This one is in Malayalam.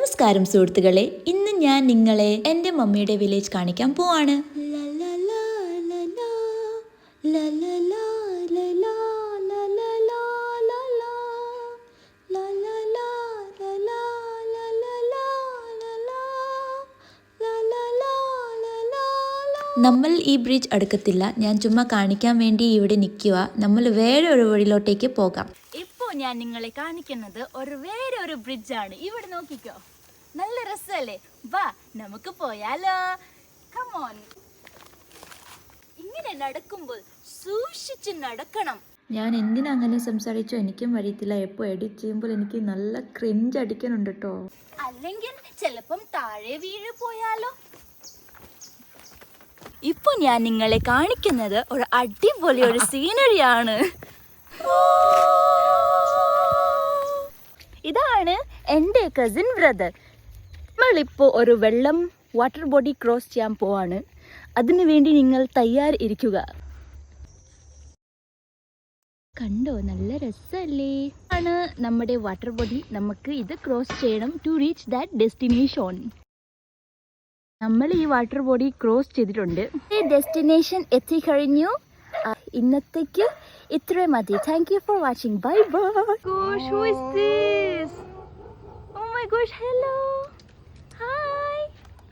നമസ്കാരം സുഹൃത്തുക്കളെ, ഇന്ന് ഞാൻ നിങ്ങളെ എൻ്റെ മമ്മിയുടെ വില്ലേജ് കാണിക്കാൻ പോവാണ്. നമ്മൾ ഈ ബ്രിഡ്ജ് അടുക്കത്തില്ല, ഞാൻ ചുമ്മാ കാണിക്കാൻ വേണ്ടി ഇവിടെ നിൽക്കുക. നമ്മൾ വേറെ ഒരു വഴിയിലോട്ടേക്ക് പോകാം. ഇപ്പോൾ ഞാൻ നിങ്ങളെ കാണിക്കുന്നത് വേറെ ഒരു ബ്രിഡ്ജാണ്. ഇവിടെ നോക്കിക്കോ, നല്ല രസമല്ലേ? വാ നമുക്ക് പോയാലോ. കമോൺ. ഇങ്ങനെ നടക്കുമ്പോൾ സൂക്ഷിച്ച് നടക്കണം. ഞാൻ എന്തിനാ അങ്ങനെ സംസാരിച്ചോ എനിക്കും അറിയത്തില്ല. എപ്പോൾ എഡിറ്റ് ചെയ്യുമ്പോൾ എനിക്ക് നല്ല ക്രിഞ്ച് അടിക്കുന്നുണ്ട് കേട്ടോ. അല്ലെങ്കിൽ ചിലപ്പം താഴെ വീഴ് പോയാലോ. ഇപ്പൊ ഞാൻ നിങ്ങളെ കാണിക്കുന്നത് ഒരു അടിപൊളി ഒരു സീനറിയാണ്. ഇതാണ് എൻ്റെ കസിൻ ബ്രദർ. നമ്മളിപ്പോൾ ഒരു വാട്ടർ ബോഡി ക്രോസ് ചെയ്യാൻ പോവാണ്. അതിനു വേണ്ടി നിങ്ങൾ തയ്യാറിരിക്കുക. കണ്ടോ, നല്ല രസമല്ലേ? ആണ് നമ്മുടെ വാട്ടർ ബോഡി. നമുക്ക് ഇത് ക്രോസ് ചെയ്യണം ടു റീച്ച് ദാറ്റ് ഡെസ്റ്റിനേഷൻ. നമ്മൾ ഈ വാട്ടർ ബോഡി ക്രോസ് ചെയ്തിട്ടുണ്ട്. ഈ ഡെസ്റ്റിനേഷൻ എത്തിക്കഴിഞ്ഞു. ഇന്നത്തേക്ക് ഇത്ര മതി. Thank you for watching. Bye bye. Gosh, who is this? Oh my gosh, hello.